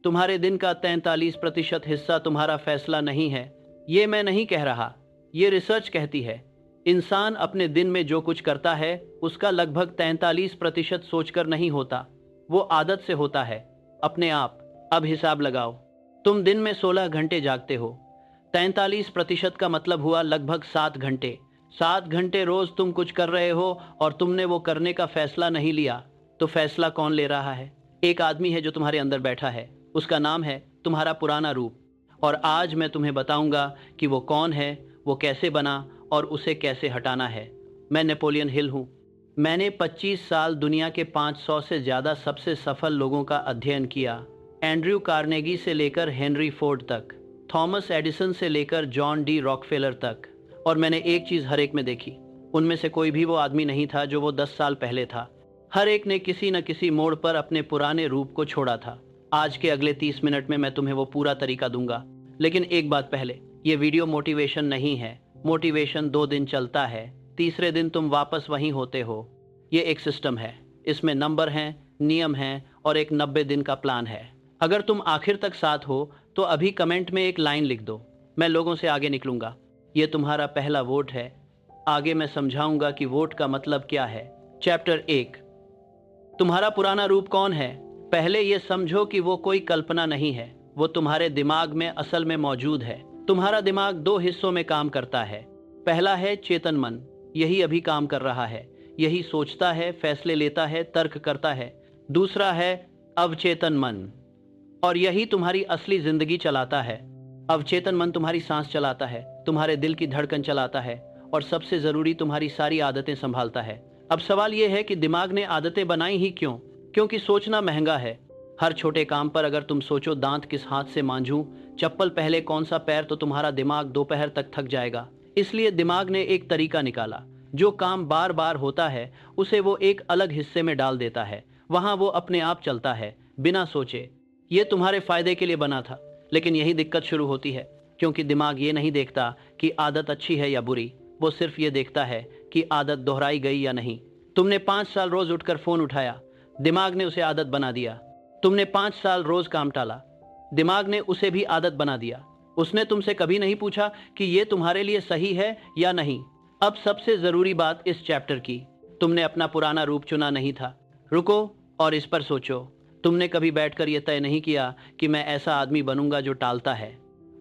तुम्हारे दिन का 43% हिस्सा तुम्हारा फैसला नहीं है। ये मैं नहीं कह रहा, ये रिसर्च कहती है। इंसान अपने दिन में जो कुछ करता है उसका लगभग 43% सोचकर नहीं होता, वो आदत से होता है, अपने आप। अब हिसाब लगाओ, तुम दिन में 16 घंटे जागते हो। 43% का मतलब हुआ लगभग 7 घंटे। 7 घंटे रोज तुम कुछ कर रहे हो और तुमने वो करने का फैसला नहीं लिया। तो फैसला कौन ले रहा है? एक आदमी है जो तुम्हारे अंदर बैठा है, उसका नाम है तुम्हारा पुराना रूप। और आज मैं तुम्हें बताऊंगा कि वो कौन है, वो कैसे बना और उसे कैसे हटाना है। मैं नेपोलियन हिल हूँ। मैंने 25 साल दुनिया के 500 से ज़्यादा सबसे सफल लोगों का अध्ययन किया। एंड्रयू कार्नेगी से लेकर हेनरी फोर्ड तक, थॉमस एडिसन से लेकर जॉन डी रॉकफेलर तक। और मैंने एक चीज़ हर एक में देखी, उनमें से कोई भी वो आदमी नहीं था जो वो 10 साल पहले था। हर एक ने किसी न किसी मोड़ पर अपने पुराने रूप को छोड़ा था। आज के अगले 30 मिनट में मैं तुम्हें वो पूरा तरीका दूंगा। लेकिन एक बात पहले, ये वीडियो मोटिवेशन नहीं है। मोटिवेशन 2 दिन चलता है, तीसरे दिन तुम वापस वहीं होते हो। ये एक सिस्टम है, इसमें नंबर हैं, नियम हैं और एक 90 दिन का प्लान है। अगर तुम आखिर तक साथ हो तो अभी कमेंट में एक लाइन लिख दो, मैं लोगों से आगे निकलूंगा। ये तुम्हारा पहला वोट है। आगे मैं समझाऊंगा कि वोट का मतलब क्या है। चैप्टर 1, तुम्हारा पुराना रूप कौन है? पहले ये समझो कि वो कोई कल्पना नहीं है, वो तुम्हारे दिमाग में असल में मौजूद है। तुम्हारा दिमाग 2 हिस्सों में काम करता है। पहला है चेतन मन, यही अभी काम कर रहा है, यही सोचता है, फैसले लेता है, तर्क करता है। दूसरा है अवचेतन मन, और यही तुम्हारी असली जिंदगी चलाता है। अवचेतन मन तुम्हारी सांस चलाता है, तुम्हारे दिल की धड़कन चलाता है और सबसे जरूरी तुम्हारी सारी आदतें संभालता है। अब सवाल यह है कि दिमाग ने आदतें बनाई ही क्यों? क्योंकि सोचना महंगा है। हर छोटे काम पर अगर तुम सोचो दांत किस हाथ से मांजूं, चप्पल पहले कौन सा पैर, तो तुम्हारा दिमाग दोपहर तक थक जाएगा। इसलिए दिमाग ने एक तरीका निकाला, जो काम बार बार होता है उसे वो एक अलग हिस्से में डाल देता है, वहां वो अपने आप चलता है बिना सोचे। ये तुम्हारे फायदे के लिए बना था। लेकिन यही दिक्कत शुरू होती है, क्योंकि दिमाग ये नहीं देखता कि आदत अच्छी है या बुरी, वो सिर्फ ये देखता है कि आदत दोहराई गई या नहीं। तुमने 5 साल रोज उठकर फोन उठाया, दिमाग ने उसे आदत बना दिया। तुमने 5 साल रोज काम टाला, दिमाग ने उसे भी आदत बना दिया। उसने तुमसे कभी नहीं पूछा कि ये तुम्हारे लिए सही है या नहीं। अब सबसे जरूरी बात इस चैप्टर की, तुमने अपना पुराना रूप चुना नहीं था। रुको और इस पर सोचो। तुमने कभी बैठकर यह तय नहीं किया कि मैं ऐसा आदमी बनूंगा जो टालता है।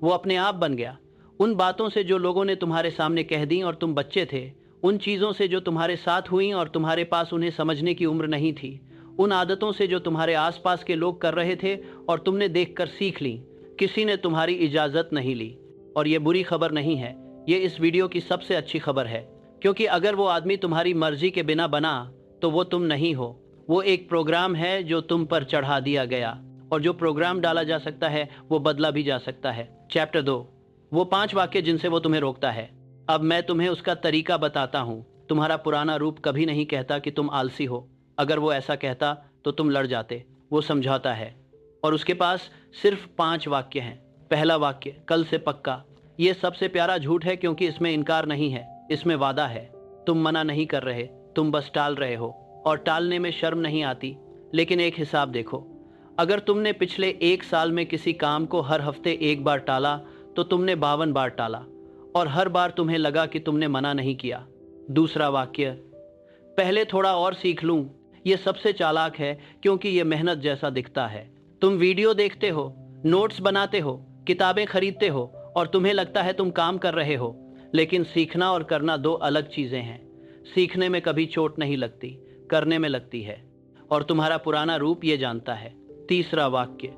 वो अपने आप बन गया। उन बातों से जो लोगों ने तुम्हारे सामने कह दी और तुम बच्चे थे, उन चीज़ों से जो तुम्हारे साथ हुई और तुम्हारे पास उन्हें समझने की उम्र नहीं थी, उन आदतों से जो तुम्हारे आसपास के लोग कर रहे थे और तुमने देखकर सीख ली। किसी ने तुम्हारी इजाज़त नहीं ली। और ये बुरी खबर नहीं है, ये इस वीडियो की सबसे अच्छी खबर है। क्योंकि अगर वो आदमी तुम्हारी मर्जी के बिना बना तो वो तुम नहीं हो। वो एक प्रोग्राम है जो तुम पर चढ़ा दिया गया, और जो प्रोग्राम डाला जा सकता है वो बदला भी जा सकता है। चैप्टर 2, वो 5 वाक्य जिनसे वो तुम्हें रोकता है। अब मैं तुम्हें उसका तरीका बताता हूँ। तुम्हारा पुराना रूप कभी नहीं कहता कि तुम आलसी हो। अगर वो ऐसा कहता तो तुम लड़ जाते। वो समझाता है और उसके पास सिर्फ 5 वाक्य हैं। पहला वाक्य, कल से पक्का। ये सबसे प्यारा झूठ है क्योंकि इसमें इनकार नहीं है, इसमें वादा है। तुम मना नहीं कर रहे, तुम बस टाल रहे हो, और टालने में शर्म नहीं आती। लेकिन एक हिसाब देखो, अगर तुमने पिछले 1 साल में किसी काम को हर हफ्ते 1 बार टाला तो तुमने 52 बार टाला, और हर बार तुम्हें लगा कि तुमने मना नहीं किया। दूसरा वाक्य, पहले थोड़ा और सीख लूं। ये सबसे चालाक है क्योंकि ये मेहनत जैसा दिखता है। तुम वीडियो देखते हो, नोट्स बनाते हो, किताबें खरीदते हो और तुम्हें लगता है तुम काम कर रहे हो। लेकिन सीखना और करना 2 अलग चीजें हैं। सीखने में कभी चोट नहीं लगती, करने में लगती है। और तुम्हारा पुराना रूप ये जानता है। तीसरा वाक्य,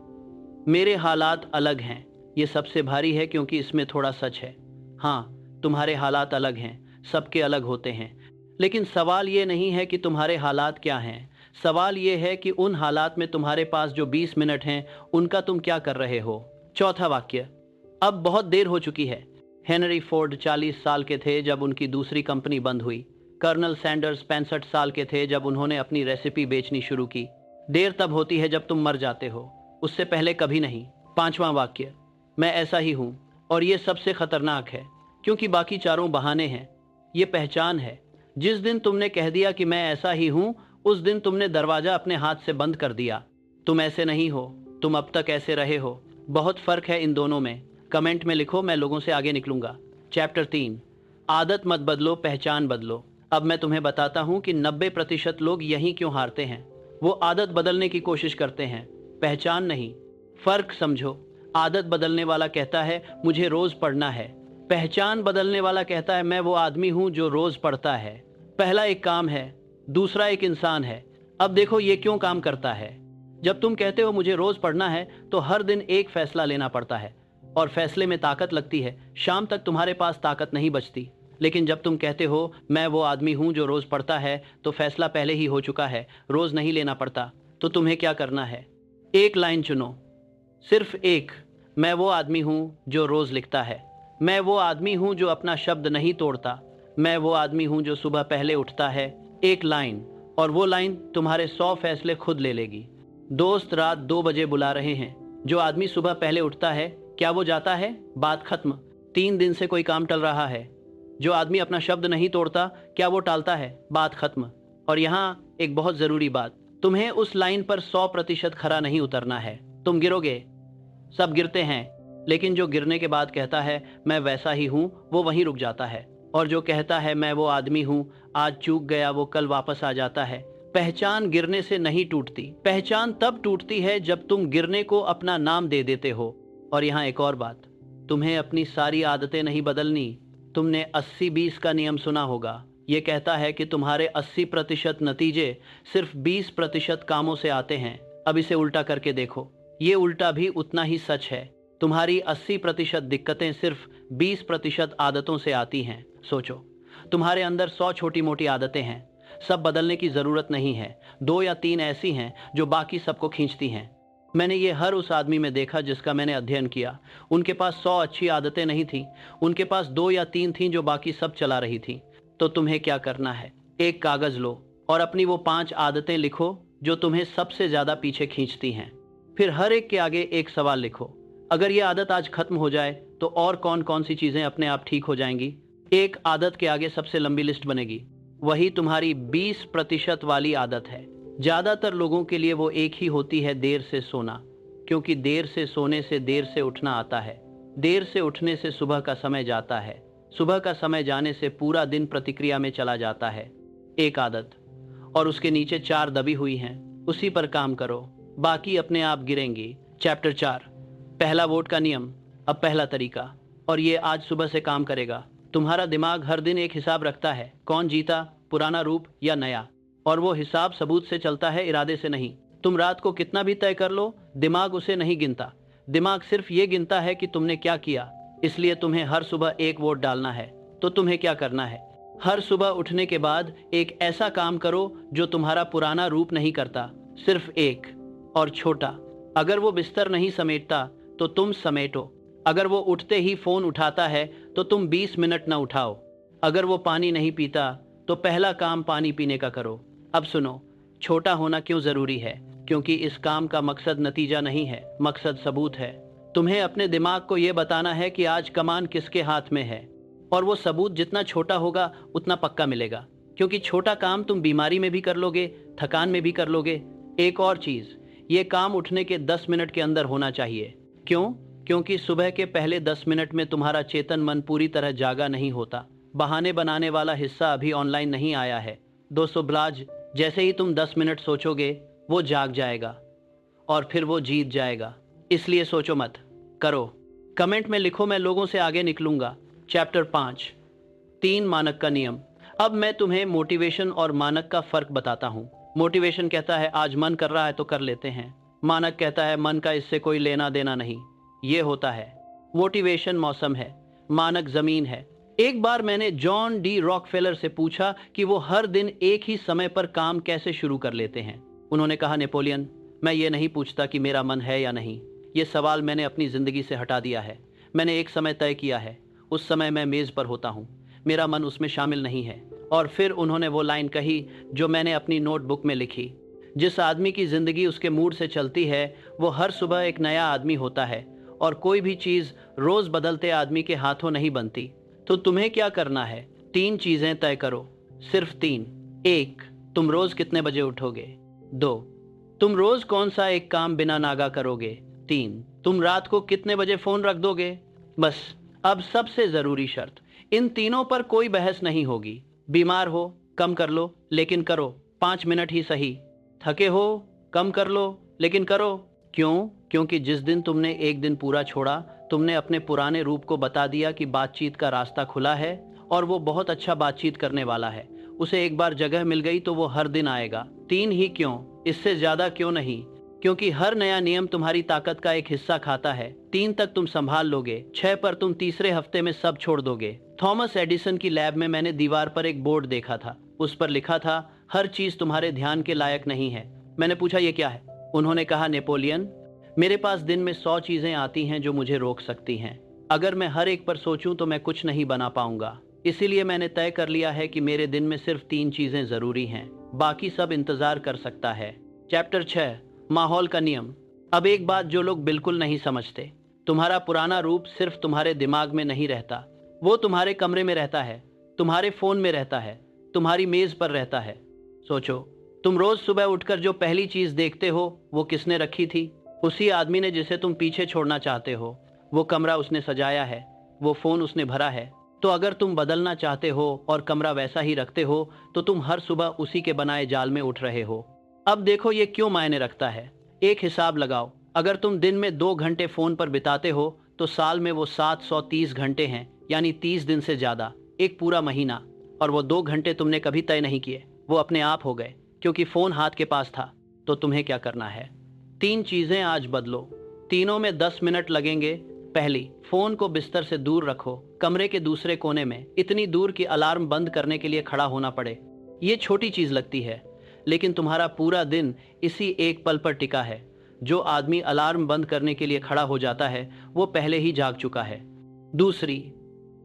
मेरे हालात अलग हैं। ये सबसे भारी है क्योंकि इसमें थोड़ा सच है। हाँ, तुम्हारे हालात अलग हैं, सबके अलग होते हैं। लेकिन सवाल ये नहीं है कि तुम्हारे हालात क्या हैं, सवाल ये है कि उन हालात में तुम्हारे पास जो 20 मिनट हैं उनका तुम क्या कर रहे हो। चौथा वाक्य, अब बहुत देर हो चुकी है। हेनरी फोर्ड 40 साल के थे जब उनकी दूसरी कंपनी बंद हुई। कर्नल सैंडर्स 65 साल के थे जब उन्होंने अपनी रेसिपी बेचनी शुरू की। देर तब होती है जब तुम मर जाते हो, उससे पहले कभी नहीं। पांचवा वाक्य, मैं ऐसा ही हूं, और ये सबसे खतरनाक है क्योंकि बाकी चारों बहाने हैं। ये पहचान है। जिस दिन तुमने कह दिया कि मैं ऐसा ही हूं, उस दिन तुमने दरवाजा अपने हाथ से बंद कर दिया। तुम ऐसे नहीं हो, तुम अब तक ऐसे रहे हो। बहुत फर्क है इन दोनों में। कमेंट में लिखो, मैं लोगों से आगे निकलूंगा। चैप्टर 3, आदत मत बदलो, पहचान बदलो। अब मैं तुम्हें बताता हूँ कि 90% लोग यहीं क्यों हारते हैं। वो आदत बदलने की कोशिश करते हैं, पहचान नहीं। फर्क समझो। आदत बदलने वाला कहता है मुझे रोज पढ़ना है। पहचान बदलने वाला कहता है मैं वो आदमी हूं जो रोज पढ़ता है। पहला एक काम है, दूसरा एक इंसान है। अब देखो ये क्यों काम करता है। जब तुम कहते हो मुझे रोज पढ़ना है तो हर दिन एक फैसला लेना पड़ता है और फैसले में ताकत लगती है। शाम तक तुम्हारे पास ताकत नहीं बचती। लेकिन जब तुम कहते हो मैं वो आदमी हूं जो रोज पढ़ता है तो फैसला पहले ही हो चुका है, रोज नहीं लेना पड़ता। तो तुम्हें क्या करना है, एक लाइन चुनो, सिर्फ एक। मैं वो आदमी हूं जो रोज लिखता है। मैं वो आदमी हूं जो अपना शब्द नहीं तोड़ता। मैं वो आदमी हूं जो सुबह पहले उठता है। एक लाइन, और वो लाइन तुम्हारे 100 फैसले खुद ले लेगी। दोस्त रात 2 बजे बुला रहे हैं। जो आदमी सुबह पहले उठता है, क्या वो जाता है? बात खत्म। 3 दिन से कोई काम टल रहा है। जो आदमी अपना शब्द नहीं तोड़ता, क्या वो टालता है? बात खत्म। और यहाँ एक बहुत जरूरी बात, तुम्हें उस लाइन पर 100% खरा नहीं उतरना है। तुम गिरोगे, सब गिरते हैं, लेकिन जो गिरने के बाद कहता है मैं वैसा ही हूं, वो वहीं रुक जाता है। और जो कहता है मैं वो आदमी हूं, आज चूक गया, वो कल वापस आ जाता है। पहचान गिरने से नहीं टूटती। पहचान तब टूटती है जब तुम गिरने को अपना नाम दे देते हो। और यहाँ एक और बात, तुम्हें अपनी सारी आदतें नहीं बदलनी। तुमने 80-20 का नियम सुना होगा। ये कहता है कि तुम्हारे 80% नतीजे सिर्फ 20% कामों से आते हैं। अब इसे उल्टा करके देखो, ये उल्टा भी उतना ही सच है। तुम्हारी 80% दिक्कतें सिर्फ 20% आदतों से आती हैं। सोचो, तुम्हारे अंदर 100 छोटी मोटी आदतें हैं, सब बदलने की जरूरत नहीं है। 2 या 3 ऐसी हैं जो बाकी सबको खींचती हैं। मैंने ये हर उस आदमी में देखा जिसका मैंने अध्ययन किया। उनके पास 100 अच्छी आदतें नहीं थी, उनके पास 2 या 3 थीं जो बाकी सब चला रही थी। तो तुम्हें क्या करना है, एक कागज लो और अपनी वो 5 आदतें लिखो जो तुम्हें सबसे ज्यादा पीछे खींचती हैं। फिर हर एक के आगे एक सवाल लिखो, अगर ये आदत आज खत्म हो जाए तो और कौन कौन सी चीजें अपने आप ठीक हो जाएंगी। एक आदत के आगे सबसे लंबी लिस्ट बनेगी, वही तुम्हारी 20% वाली आदत है। ज्यादातर लोगों के लिए वो एक ही होती है, देर से सोना। क्योंकि देर से सोने से देर से उठना आता है। देर से उठने से सुबह का समय जाता है। सुबह का समय जाने से पूरा दिन प्रतिक्रिया में चला जाता है। एक आदत, और उसके नीचे 4 दबी हुई हैं, उसी पर काम करो, बाकी अपने आप गिरेंगी। चैप्टर 4, पहला वोट का नियम। अब पहला तरीका, और ये आज सुबह से काम करेगा। तुम्हारा दिमाग हर दिन एक हिसाब रखता है, कौन जीता, पुराना रूप या नया। और वो हिसाब सबूत से चलता है, इरादे से नहीं। तुम रात को कितना भी तय कर लो, दिमाग उसे नहीं गिनता। दिमाग सिर्फ ये गिनता है कि तुमने क्या किया। इसलिए तुम्हें हर सुबह एक वोट डालना है। तो तुम्हें क्या करना है, हर सुबह उठने के बाद एक ऐसा काम करो जो तुम्हारा पुराना रूप नहीं करता, सिर्फ एक, और छोटा। अगर वो बिस्तर नहीं समेटता तो तुम समेटो। अगर वो उठते ही फोन उठाता है तो तुम 20 मिनट न उठाओ। अगर वो पानी नहीं पीता तो पहला काम पानी पीने का करो। अब सुनो, छोटा होना क्यों जरूरी है, क्योंकि इस काम का मकसद नतीजा नहीं है, मकसद सबूत है। तुम्हें अपने दिमाग को यह बताना है कि आज कमान किसके हाथ में है, और वो सबूत जितना छोटा होगा उतना पक्का मिलेगा। क्योंकि छोटा काम तुम बीमारी में भी कर लोगे, थकान में भी कर लोगे। एक और चीज, ये काम उठने के 10 मिनट के अंदर होना चाहिए। क्यों? क्योंकि सुबह के पहले 10 मिनट में तुम्हारा चेतन मन पूरी तरह जागा नहीं होता। बहाने बनाने वाला हिस्सा अभी ऑनलाइन नहीं आया है। दोस्तों ब्लाज, जैसे ही तुम 10 मिनट सोचोगे वो जाग जाएगा और फिर वो जीत जाएगा। इसलिए सोचो मत, करो। कमेंट में लिखो, मैं लोगों से आगे निकलूंगा। चैप्टर 5, 3 मानक का नियम। अब मैं तुम्हें मोटिवेशन और मानक का फर्क बताता हूँ। मोटिवेशन कहता है आज मन कर रहा है तो कर लेते हैं। मानक कहता है मन का इससे कोई लेना देना नहीं। ये होता है, मोटिवेशन मौसम है, मानक जमीन है। एक बार मैंने जॉन डी रॉकफेलर से पूछा कि वो हर दिन एक ही समय पर काम कैसे शुरू कर लेते हैं। उन्होंने कहा, नेपोलियन, मैं ये नहीं पूछता कि मेरा मन है या नहीं। ये सवाल मैंने अपनी जिंदगी से हटा दिया है। मैंने एक समय तय किया है, उस समय मैं मेज पर होता हूँ, मेरा मन उसमें शामिल नहीं है। और फिर उन्होंने वो लाइन कही जो मैंने अपनी नोटबुक में लिखी, जिस आदमी की जिंदगी उसके मूड से चलती है वो हर सुबह एक नया आदमी होता है, और कोई भी चीज रोज बदलते आदमी के हाथों नहीं बनती। तो तुम्हें क्या करना है, 3 चीजें तय करो, सिर्फ 3। 1, तुम रोज कितने बजे उठोगे। 2, तुम रोज कौन सा एक काम बिना नागा करोगे? 3, तुम रात को कितने बजे फोन रख दोगे? बस, अब सबसे जरूरी शर्त, इन तीनों पर कोई बहस नहीं होगी। बीमार हो, कम कर लो, लेकिन करो, 5 मिनट ही सही। थके हो, कम कर लो, लेकिन करो। क्यों? क्योंकि जिस दिन तुमने एक दिन पूरा छोड़ा, तुमने अपने पुराने रूप को बता दिया कि बातचीत का रास्ता खुला है और वो बहुत अच्छा बातचीत करने वाला है। उसे एक बार जगह मिल गई तो वो हर दिन आएगा। 3 ही क्यों, इससे ज्यादा क्यों नहीं? क्योंकि हर नया नियम तुम्हारी ताकत का एक हिस्सा खाता है। 3 तक तुम संभाल लोगे, 6 पर तुम तीसरे हफ्ते में सब छोड़ दोगे। थॉमस एडिसन की लैब में मैंने दीवार पर एक बोर्ड देखा था। उस पर लिखा था, हर चीज तुम्हारे ध्यान के लायक नहीं है। मैंने पूछा, ये क्या है? उन्होंने कहा, नेपोलियन, मेरे पास दिन में 100 चीजें आती हैं जो मुझे रोक सकती हैं। अगर मैं हर एक पर सोचूं तो मैं कुछ नहीं बना पाऊंगा। इसीलिए मैंने तय कर लिया है कि मेरे दिन में सिर्फ 3 चीजें जरूरी हैं, बाकी सब इंतजार कर सकता है। चैप्टर 6, माहौल का नियम। अब एक बात जो लोग बिल्कुल नहीं समझते, तुम्हारा पुराना रूप सिर्फ तुम्हारे दिमाग में नहीं रहता, वो तुम्हारे कमरे में रहता है, तुम्हारे फोन में रहता है, तुम्हारी मेज पर रहता है। सोचो, तुम रोज सुबह उठकर जो पहली चीज देखते हो वो किसने रखी थी? उसी आदमी ने जिसे तुम पीछे छोड़ना चाहते हो। वो कमरा उसने सजाया है, वो फोन उसने भरा है। तो अगर तुम बदलना चाहते हो और कमरा वैसा ही रखते हो तो तुम हर सुबह उसी के बनाए जाल में उठ रहे हो। अब देखो ये क्यों मायने रखता है। एक हिसाब लगाओ, अगर तुम दिन में 2 घंटे फोन पर बिताते हो तो साल में वो 730 घंटे हैं, यानी 30 दिन से ज्यादा, एक पूरा महीना। और वो 2 घंटे तुमने कभी तय नहीं किए, वो अपने आप हो गए क्योंकि फोन हाथ के पास था। तो तुम्हें क्या करना है? 3 चीजें आज बदलो, तीनों में 10 मिनट लगेंगे। पहली, फोन को बिस्तर से दूर रखो, कमरे के दूसरे कोने में, इतनी दूर कि अलार्म बंद करने के लिए खड़ा होना पड़े। ये छोटी चीज लगती है, लेकिन तुम्हारा पूरा दिन इसी एक पल पर टिका है। जो आदमी अलार्म बंद करने के लिए खड़ा हो जाता है वो पहले ही जाग चुका है। दूसरी,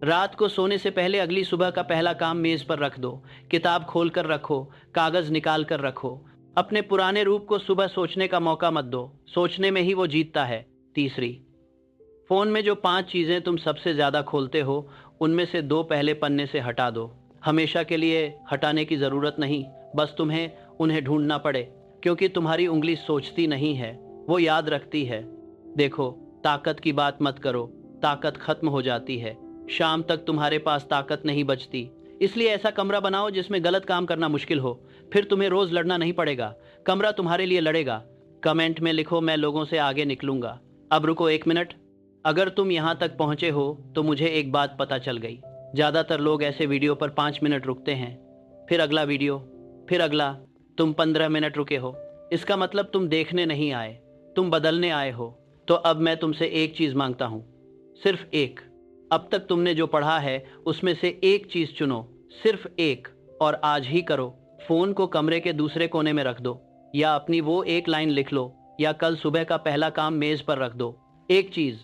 रात को सोने से पहले अगली सुबह का पहला काम मेज पर रख दो। किताब खोल कर रखो, कागज निकाल कर रखो। अपने पुराने रूप को सुबह सोचने का मौका मत दो, सोचने में ही वो जीतता है। तीसरी, फोन में जो 5 चीजें तुम सबसे ज्यादा खोलते हो उनमें से 2 पहले पन्ने से हटा दो। हमेशा के लिए हटाने की जरूरत नहीं, बस तुम्हें उन्हें ढूंढना पड़े, क्योंकि तुम्हारी उंगली सोचती नहीं है, वो याद रखती है। देखो, ताकत की बात मत करो, ताकत खत्म हो जाती है। शाम तक तुम्हारे पास ताकत नहीं बचती। इसलिए ऐसा कमरा बनाओ जिसमें गलत काम करना मुश्किल हो, फिर तुम्हें रोज लड़ना नहीं पड़ेगा, कमरा तुम्हारे लिए लड़ेगा। कमेंट में लिखो, मैं लोगों से आगे निकलूंगा। अब रुको 1 मिनट, अगर तुम यहाँ तक पहुंचे हो तो मुझे एक बात पता चल गई। ज़्यादातर लोग ऐसे वीडियो पर 5 मिनट रुकते हैं, फिर अगला वीडियो, फिर अगला। तुम 15 मिनट रुके हो, इसका मतलब तुम देखने नहीं आए, तुम बदलने आए हो। तो अब मैं तुमसे एक चीज़ मांगता हूँ, सिर्फ एक। अब तक तुमने जो पढ़ा है उसमें से एक चीज़ चुनो, सिर्फ एक, और आज ही करो। फ़ोन को कमरे के दूसरे कोने में रख दो, या अपनी वो एक लाइन लिख लो, या कल सुबह का पहला काम मेज़ पर रख दो। एक चीज़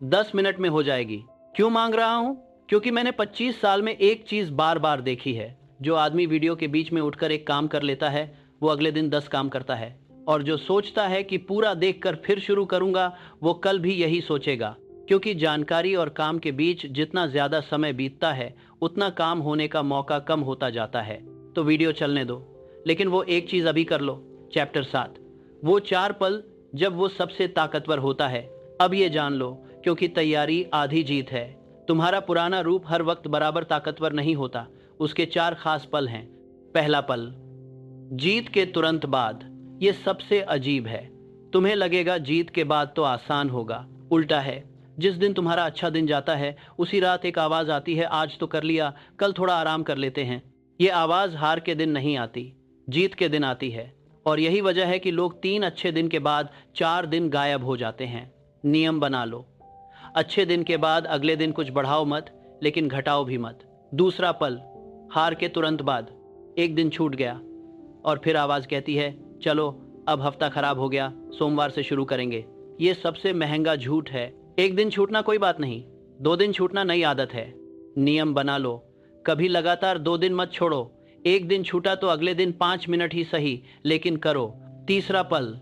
10 मिनट में हो जाएगी। क्यों मांग रहा हूं? क्योंकि मैंने 25 साल में एक चीज बार बार देखी है, जो आदमी वीडियो के बीच में उठकर एक काम कर लेता है वो अगले दिन 10 काम करता है, और जो सोचता है कि पूरा देखकर फिर शुरू करूंगा वो कल भी यही सोचेगा। क्योंकि जानकारी और काम के बीच जितना ज्यादा समय बीतता है उतना काम होने का मौका कम होता जाता है। तो वीडियो चलने दो, लेकिन वो एक चीज अभी कर लो। चैप्टर 7, वो 4 पल जब वो सबसे ताकतवर होता है। अब ये जान लो, क्योंकि तैयारी आधी जीत है। तुम्हारा पुराना रूप हर वक्त बराबर ताकतवर नहीं होता, उसके 4 खास पल हैं। पहला पल, जीत के तुरंत बाद। ये सबसे अजीब है। तुम्हें लगेगा जीत के बाद तो आसान होगा, उल्टा है। जिस दिन तुम्हारा अच्छा दिन जाता है उसी रात एक आवाज आती है, आज तो कर लिया, कल थोड़ा आराम कर लेते हैं। ये आवाज हार के दिन नहीं आती, जीत के दिन आती है। और यही वजह है कि लोग 3 अच्छे दिन के बाद 4 दिन गायब हो जाते हैं। नियम बना लो, अच्छे दिन के बाद अगले दिन कुछ बढ़ाओ मत, लेकिन घटाओ भी मत। दूसरा पल, हार के तुरंत बाद। एक दिन छूट गया और फिर आवाज कहती है, चलो अब हफ्ता खराब हो गया, सोमवार से शुरू करेंगे। ये सबसे महंगा झूठ है। एक दिन छूटना कोई बात नहीं, 2 दिन छूटना नई आदत है। नियम बना लो, कभी लगातार 2 दिन मत छोड़ो। एक दिन छूटा तो अगले दिन 5 मिनट ही सही, लेकिन करो। तीसरा पल,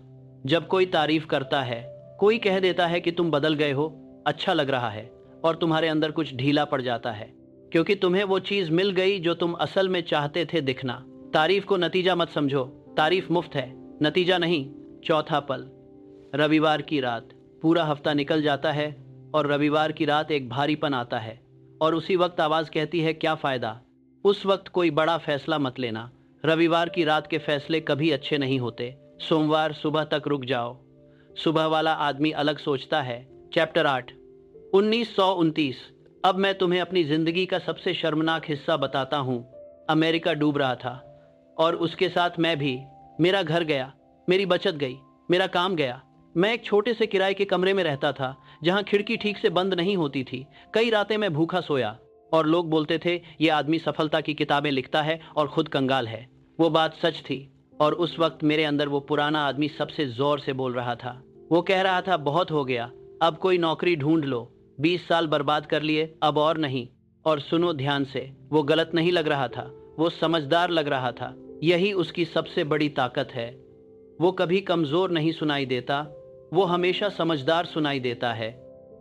जब कोई तारीफ करता है, कोई कह देता है कि तुम बदल गए हो, अच्छा लग रहा है, और तुम्हारे अंदर कुछ ढीला पड़ जाता है, क्योंकि तुम्हें वो चीज मिल गई जो तुम असल में चाहते थे दिखना। तारीफ को नतीजा मत समझो, तारीफ मुफ्त है, नतीजा नहीं। चौथा पल, रविवार की रात। पूरा हफ्ता निकल जाता है और रविवार की रात एक भारीपन आता है और उसी वक्त आवाज़ कहती है क्या फ़ायदा। उस वक्त कोई बड़ा फैसला मत लेना। रविवार की रात के फैसले कभी अच्छे नहीं होते। सोमवार सुबह तक रुक जाओ। सुबह वाला आदमी अलग सोचता है। चैप्टर 8। 1929। अब मैं तुम्हें अपनी ज़िंदगी का सबसे शर्मनाक हिस्सा बताता हूँ। अमेरिका डूब रहा था और उसके साथ मैं भी। मेरा घर गया, मेरी बचत गई, मेरा काम गया। मैं एक छोटे से किराए के कमरे में रहता था जहाँ खिड़की ठीक से बंद नहीं होती थी। कई रातें मैं भूखा सोया और लोग बोलते थे ये आदमी सफलता की किताबें लिखता है और खुद कंगाल है। वो बात सच थी और उस वक्त मेरे अंदर वो पुराना आदमी सबसे जोर से बोल रहा था। वो कह रहा था बहुत हो गया, अब कोई नौकरी ढूंढ लो। 20 साल बर्बाद कर लिए, अब और नहीं। और सुनो ध्यान से, वो गलत नहीं लग रहा था, वो समझदार लग रहा था। यही उसकी सबसे बड़ी ताकत है। वो कभी कमजोर नहीं सुनाई देता, वो हमेशा समझदार सुनाई देता है।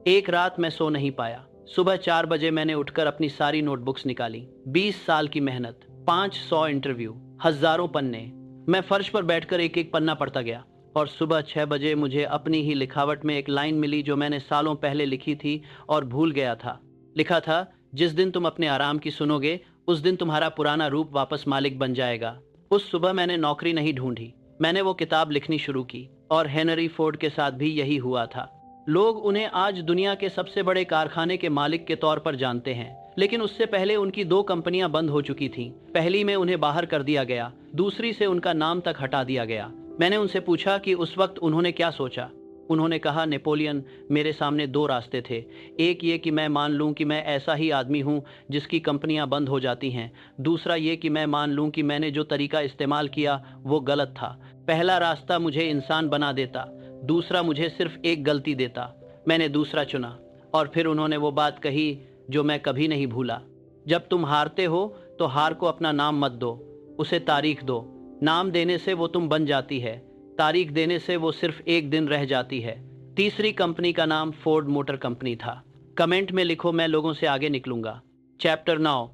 एक रात मैं सो नहीं पाया। सुबह 4 बजे मैंने उठकर अपनी सारी नोटबुक्स निकाली। 20 साल की मेहनत, 500 इंटरव्यू, हजारों पन्ने। मैं फर्श पर बैठकर एक एक पन्ना पढ़ता गया और सुबह 6 बजे मुझे अपनी ही लिखावट में एक लाइन मिली जो मैंने सालों पहले लिखी थी और भूल गया था। लिखा था, जिस दिन तुम अपने आराम की सुनोगे उस दिन तुम्हारा पुराना रूप वापस मालिक बन जाएगा। उस सुबह मैंने नौकरी नहीं ढूंढी, मैंने वो किताब लिखनी शुरू की। और हेनरी फोर्ड के साथ भी यही हुआ था। लोग उन्हें आज दुनिया के सबसे बड़े कारखाने के मालिक के तौर पर जानते हैं, लेकिन उससे पहले उनकी 2 कंपनियां बंद हो चुकी थीं। पहली में उन्हें बाहर कर दिया गया, दूसरी से उनका नाम तक हटा दिया गया। मैंने उनसे पूछा कि उस वक्त उन्होंने क्या सोचा। उन्होंने कहा, नेपोलियन, मेरे सामने 2 रास्ते थे। एक ये कि मैं मान लूं कि मैं ऐसा ही आदमी हूं जिसकी कंपनियां बंद हो जाती हैं। दूसरा ये कि मैं मान लूं कि मैंने जो तरीका इस्तेमाल किया वो गलत था। पहला रास्ता मुझे इंसान बना देता, दूसरा मुझे सिर्फ एक गलती देता। मैंने दूसरा चुना। और फिर उन्होंने वो बात कही जो मैं कभी नहीं भूला। जब तुम हारते हो तो हार को अपना नाम मत दो, उसे तारीख दो। नाम देने से वो तुम बन जाती है, तारीख देने से वो सिर्फ एक दिन रह जाती है। तीसरी कंपनी का नाम फोर्ड मोटर कंपनी था। कमेंट में लिखो, मैं लोगों से आगे निकलूंगा। चैप्टर 9।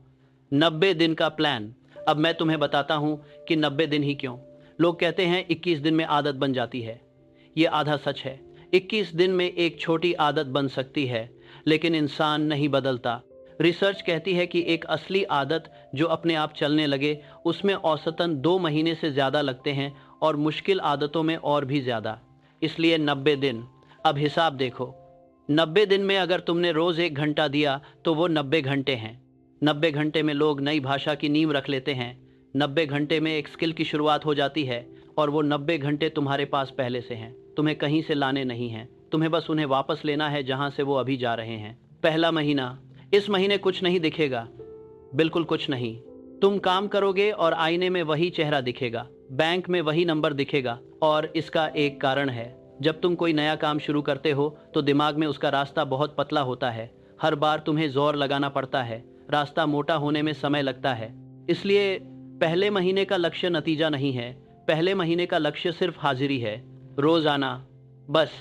90 दिन का प्लान। अब मैं तुम्हें बताता हूं कि 90 दिन ही क्यों। लोग कहते हैं 21 दिन में आदत बन जाती है। ये आधा सच है। 21 दिन में एक छोटी आदत बन सकती है, लेकिन इंसान नहीं बदलता। रिसर्च कहती है कि एक असली आदत जो अपने आप चलने लगे उसमें औसतन 2 महीने से ज़्यादा लगते हैं और मुश्किल आदतों में और भी ज़्यादा। इसलिए 90 दिन। अब हिसाब देखो, 90 दिन में अगर तुमने रोज़ 1 घंटा दिया तो वो 90 घंटे हैं। 90 घंटे में लोग नई भाषा की नींव रख लेते हैं। 90 घंटे में एक स्किल की शुरुआत हो जाती है और वो 90 घंटे तुम्हारे पास पहले से हैं। तुम्हें कहीं से लाने नहीं हैं, तुम्हें बस उन्हें वापस लेना है जहाँ से वो अभी जा रहे हैं। पहला महीना। इस महीने कुछ नहीं दिखेगा, बिल्कुल कुछ नहीं। तुम काम करोगे और आईने में वही चेहरा दिखेगा, बैंक में वही नंबर दिखेगा। और इसका एक कारण है, जब तुम कोई नया काम शुरू करते हो तो दिमाग में उसका रास्ता बहुत पतला होता है। हर बार तुम्हें जोर लगाना पड़ता है, रास्ता मोटा होने में समय लगता है। इसलिए पहले महीने का लक्ष्य नतीजा नहीं है, पहले महीने का लक्ष्य सिर्फ हाजिरी है, रोज आना, बस।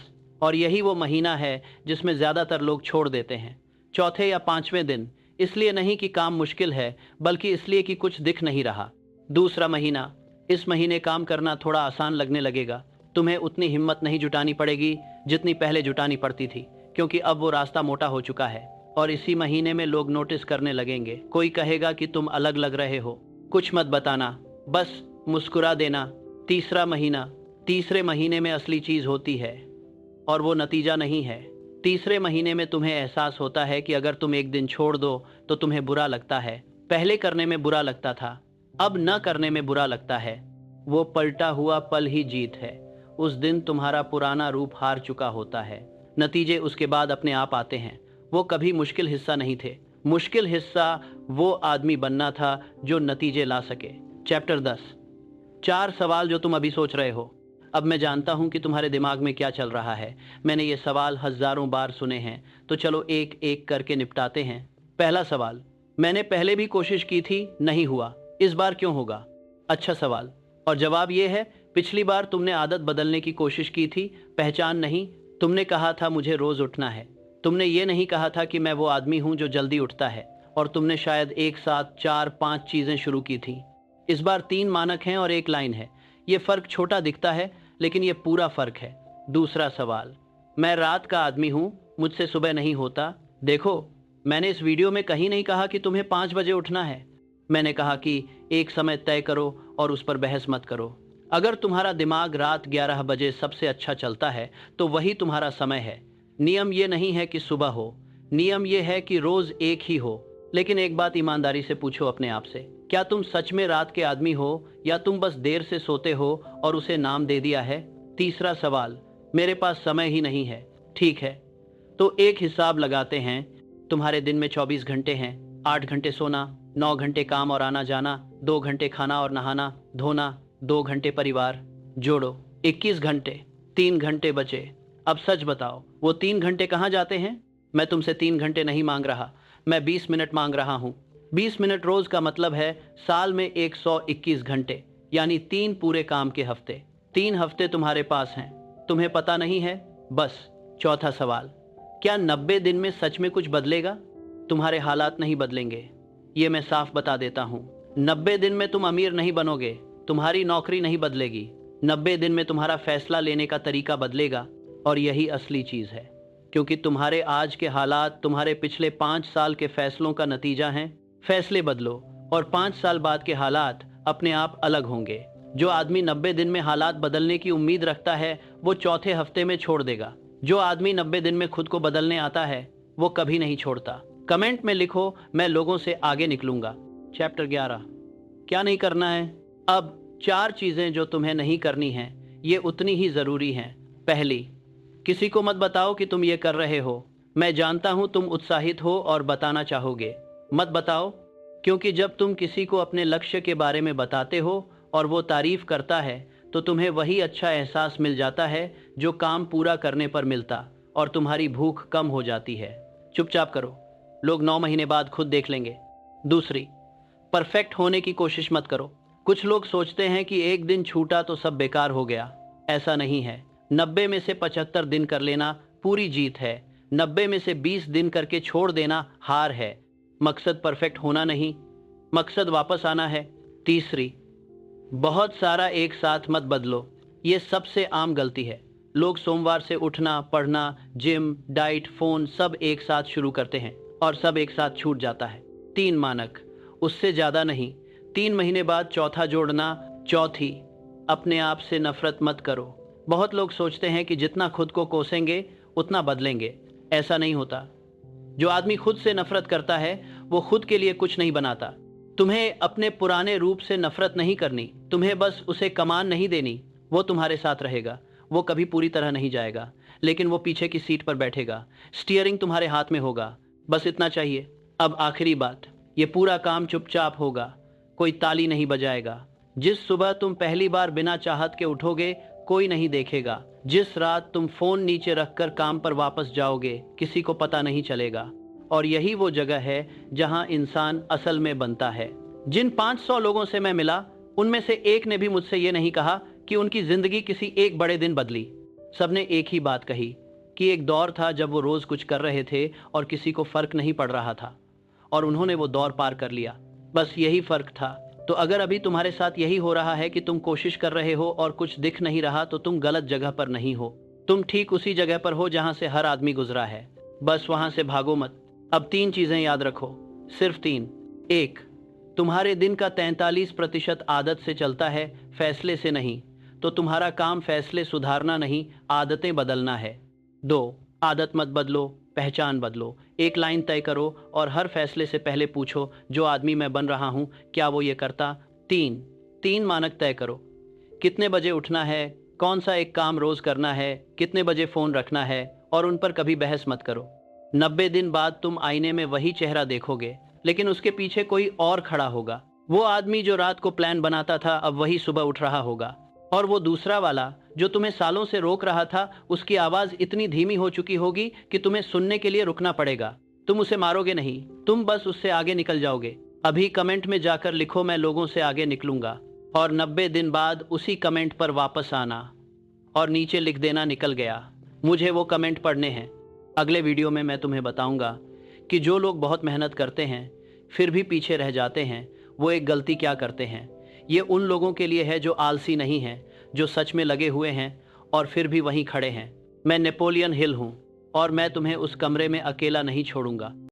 और यही वो महीना है जिसमें ज़्यादातर लोग छोड़ देते हैं, चौथे या 5वें दिन। इसलिए नहीं कि काम मुश्किल है, बल्कि इसलिए कि कुछ दिख नहीं रहा। दूसरा महीना। इस महीने काम करना थोड़ा आसान लगने लगेगा। तुम्हें उतनी हिम्मत नहीं जुटानी पड़ेगी जितनी पहले जुटानी पड़ती थी, क्योंकि अब वो रास्ता मोटा हो चुका है। और इसी महीने में लोग नोटिस करने लगेंगे। कोई कहेगा कि तुम अलग लग रहे हो। कुछ मत बताना, बस मुस्कुरा देना। तीसरा महीना। तीसरे महीने में असली चीज़ होती है और वो नतीजा नहीं है। तीसरे महीने में तुम्हें एहसास होता है कि अगर तुम एक दिन छोड़ दो तो तुम्हें बुरा लगता है। पहले करने में बुरा लगता था, अब न करने में बुरा लगता है। वो पलटा हुआ पल ही जीत है। उस दिन तुम्हारा पुराना रूप हार चुका होता है। नतीजे उसके बाद अपने आप आते हैं। वो कभी मुश्किल हिस्सा नहीं थे। मुश्किल हिस्सा वो आदमी बनना था जो नतीजे ला सके। चैप्टर 10। 4 सवाल जो तुम अभी सोच रहे हो। अब मैं जानता हूं कि तुम्हारे दिमाग में क्या चल रहा है। मैंने ये सवाल हजारों बार सुने हैं, तो चलो एक एक करके निपटाते हैं। पहला सवाल, मैंने पहले भी कोशिश की थी, नहीं हुआ, इस बार क्यों होगा? अच्छा सवाल। और जवाब ये है, पिछली बार तुमने आदत बदलने की कोशिश की थी, पहचान नहीं। तुमने कहा था मुझे रोज उठना है। तुमने ये नहीं कहा था कि मैं वो आदमी हूं जो जल्दी उठता है। और तुमने शायद एक साथ 4-5 चीजें शुरू की थी। इस बार 3 मानक हैं और 1 लाइन है। ये फर्क छोटा दिखता है, लेकिन ये पूरा फर्क है। दूसरा सवाल, मैं रात का आदमी हूं, मुझसे सुबह नहीं होता। देखो, मैंने इस वीडियो में कहीं नहीं कहा कि तुम्हें 5 बजे उठना है। मैंने कहा कि एक समय तय करो और उस पर बहस मत करो। अगर तुम्हारा दिमाग रात 11 बजे सबसे अच्छा चलता है तो वही तुम्हारा समय है। नियम ये नहीं है कि सुबह हो, नियम ये है कि रोज एक ही हो। लेकिन एक बात ईमानदारी से पूछो अपने आप से, क्या तुम सच में रात के आदमी हो या तुम बस देर से सोते हो और उसे नाम दे दिया है? तीसरा सवाल, मेरे पास समय ही नहीं है। ठीक है, तो एक हिसाब लगाते हैं। तुम्हारे दिन में 24 घंटे हैं। 8 घंटे सोना, 9 घंटे काम और आना जाना, 2 घंटे खाना और नहाना धोना, 2 घंटे परिवार, जोड़ो 21 घंटे। 3 घंटे बचे। अब सच बताओ, वो 3 घंटे कहाँ जाते हैं? मैं तुमसे 3 घंटे नहीं मांग रहा, मैं 20 मिनट मांग रहा हूँ। 20 मिनट रोज का मतलब है साल में 121 घंटे, यानी 3 पूरे काम के हफ्ते। 3 हफ्ते तुम्हारे पास हैं, तुम्हें पता नहीं है? बस। चौथा सवाल, क्या 90 दिन में सच में कुछ बदलेगा? तुम्हारे हालात नहीं बदलेंगे, ये मैं साफ बता देता हूँ। 90 दिन में तुम अमीर नहीं बनोगे, तुम्हारी नौकरी नहीं बदलेगी। 90 दिन में तुम्हारा फैसला लेने का तरीका बदलेगा, और यही असली चीज है, क्योंकि तुम्हारे आज के हालात तुम्हारे पिछले 5 साल के फैसलों का नतीजा हैं। फैसले बदलो और 5 साल बाद के हालात अपने आप अलग होंगे। जो आदमी 90 दिन में हालात बदलने की उम्मीद रखता है वो चौथे हफ्ते में छोड़ देगा। जो आदमी 90 दिन में खुद को बदलने आता है वो कभी नहीं छोड़ता। कमेंट में लिखो, मैं लोगों से आगे निकलूंगा। चैप्टर 11, क्या नहीं करना है? अब 4 चीजें जो तुम्हें नहीं करनी हैं, ये उतनी ही जरूरी हैं। पहली, किसी को मत बताओ कि तुम ये कर रहे हो। मैं जानता हूं तुम उत्साहित हो और बताना चाहोगे। मत बताओ, क्योंकि जब तुम किसी को अपने लक्ष्य के बारे में बताते हो और वो तारीफ करता है तो तुम्हें वही अच्छा एहसास मिल जाता है जो काम पूरा करने पर मिलता, और तुम्हारी भूख कम हो जाती है। चुपचाप करो, लोग 9 महीने बाद खुद देख लेंगे। दूसरी, परफेक्ट होने की कोशिश मत करो। कुछ लोग सोचते हैं कि एक दिन छूटा तो सब बेकार हो गया। ऐसा नहीं है। 90 में से 75 दिन कर लेना पूरी जीत है। 90 में से 20 दिन करके छोड़ देना हार है। मकसद परफेक्ट होना नहीं, मकसद वापस आना है। तीसरी, बहुत सारा एक साथ मत बदलो। ये सबसे आम गलती है। लोग सोमवार से उठना, पढ़ना, जिम, डाइट, फोन सब एक साथ शुरू करते हैं और सब एक साथ छूट जाता है। 3 मानक, उससे ज्यादा नहीं। 3 महीने बाद चौथा जोड़ना। चौथी, अपने आप से नफरत मत करो। बहुत लोग सोचते हैं कि जितना खुद को कोसेंगे उतना बदलेंगे। ऐसा नहीं होता। जो आदमी खुद से नफरत करता है वो खुद के लिए कुछ नहीं बनाता। तुम्हें अपने पुराने रूप से नफरत नहीं करनी, तुम्हें बस उसे कमान नहीं देनी। वो तुम्हारे साथ रहेगा, वो कभी पूरी तरह नहीं जाएगा, लेकिन वो पीछे की सीट पर बैठेगा। स्टीयरिंग तुम्हारे हाथ में होगा, बस इतना चाहिए। अब आखिरी बात, ये पूरा काम चुपचाप होगा, कोई ताली नहीं बजाएगा। जिस सुबह तुम पहली बार बिना चाहत के उठोगे कोई नहीं देखेगा। जिस रात तुम फोन नीचे रखकर काम पर वापस जाओगे किसी को पता नहीं चलेगा। और यही वो जगह है जहां इंसान असल में बनता है। जिन 500 लोगों से मैं मिला उनमें से एक ने भी मुझसे ये नहीं कहा कि उनकी जिंदगी किसी एक बड़े दिन बदली। सबने एक ही बात कही कि एक दौर था जब वो रोज कुछ कर रहे थे और किसी को फर्क नहीं पड़ रहा था, और उन्होंने वो दौर पार कर लिया। बस यही फर्क था। तो अगर अभी तुम्हारे साथ यही हो रहा है कि तुम कोशिश कर रहे हो और कुछ दिख नहीं रहा, तो तुम गलत जगह पर नहीं हो। तुम ठीक उसी जगह पर हो जहां से हर आदमी गुजरा है। बस वहां से भागो मत। अब 3 चीजें याद रखो, सिर्फ 3। 1, तुम्हारे दिन का 43% आदत से चलता है, फैसले से नहीं। तो तुम्हारा काम फैसले सुधारना नहीं, आदतें बदलना है। 2, आदत मत बदलो, पहचान बदलो। एक लाइन तय करो और हर फैसले से पहले पूछो, जो आदमी मैं बन रहा हूं क्या वो ये करता? 3 मानक तय करो। कितने बजे उठना है, कौन सा एक काम रोज करना है, कितने बजे फोन रखना है, और उन पर कभी बहस मत करो। 90 दिन बाद तुम आईने में वही चेहरा देखोगे, लेकिन उसके पीछे कोई और खड़ा होगा। वो आदमी जो रात को प्लान बनाता था अब वही सुबह उठ रहा होगा, और वो दूसरा वाला जो तुम्हें सालों से रोक रहा था उसकी आवाज इतनी धीमी हो चुकी होगी कि तुम्हें सुनने के लिए रुकना पड़ेगा। तुम उसे मारोगे नहीं, तुम बस उससे आगे निकल जाओगे। अभी कमेंट में जाकर लिखो, मैं लोगों से आगे निकलूंगा, और 90 दिन बाद उसी कमेंट पर वापस आना और नीचे लिख देना निकल गया। मुझे वो कमेंट पढ़ने हैं। अगले वीडियो में मैं तुम्हें बताऊंगा कि जो लोग बहुत मेहनत करते हैं फिर भी पीछे रह जाते हैं वो एक गलती क्या करते हैं। ये उन लोगों के लिए है जो आलसी नहीं हैं, जो सच में लगे हुए हैं और फिर भी वहीं खड़े हैं। मैं नेपोलियन हिल हूँ और मैं तुम्हें उस कमरे में अकेला नहीं छोड़ूंगा।